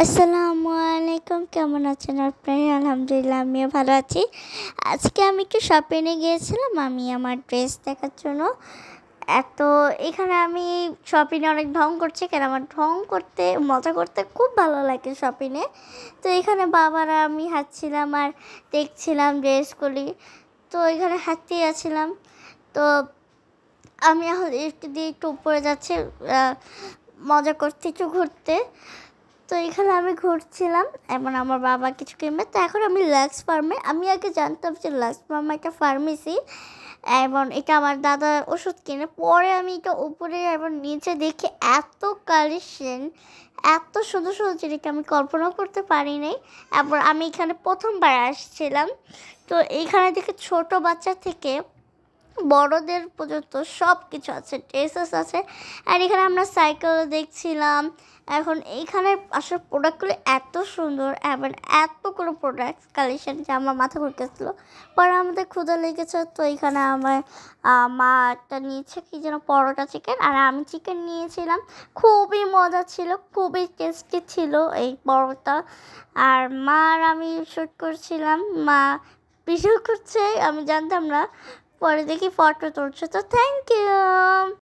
আসসালামু আলাইকুম, কেমন আছেন আপনি? আলহামদুলিল্লাহ, আমিও ভালো আছি। আজকে আমি একটু শপিংয়ে গিয়েছিলাম আমি আমার ড্রেস দেখার জন্য। তো এখানে আমি শপিংয়ে অনেক ঢং করছি, কারণ আমার ঢং করতে, মজা করতে খুব ভালো লাগে শপিংয়ে। তো এখানে বাবারা আমি হাঁটছিলাম আর দেখছিলাম ড্রেসগুলি। তো এখানে হাঁটতেই আছিলাম। তো আমি এখন একটু দিয়ে একটু উপরে যাচ্ছি মজা করতে, একটু ঘুরতে। তো এখানে আমি ঘুরছিলাম এবং আমার বাবা কিছু কিনবে। তো এখন আমি লাক্স ফার্মে, আমি আগে জানতাম যে লাক্স ফার্মে একটা ফার্মেসি এবং এটা আমার দাদা ওষুধ কিনে। পরে আমি এটা উপরে এবং নিচে দেখি এত কালেকশন, এত সুন্দর সুন্দর যেটা আমি কল্পনাও করতে পারি নাই। এবং আমি এখানে প্রথমবার আসছিলাম। তো এইখানে দেখে ছোট বাচ্চা থেকে বড়দের পর্যন্ত সব কিছু আছে, ড্রেসেস আছে। আর এখানে আমরা সাইকেল দেখছিলাম। এখন এইখানের আসলে প্রোডাক্টগুলো এত সুন্দর এবং এতগুলো প্রোডাক্ট কালেকশন যে আমার মাথা ঘুরতেছিল। পরে আমাদের ক্ষুধা লেগেছে, তো এখানে আমার মা একটা নিয়েছে কি যেন পরোটা চিকেন, আর আমি চিকেন নিয়েছিলাম। খুবই মজা ছিল, খুবই টেস্টি ছিল এই পরোটা। আর মা আর আমি শ্যুট করছিলাম, মা ভিডিও করছে, আমি জানতাম না। পরে দেখি ফটো তুলছে। তো থ্যাংক ইউ।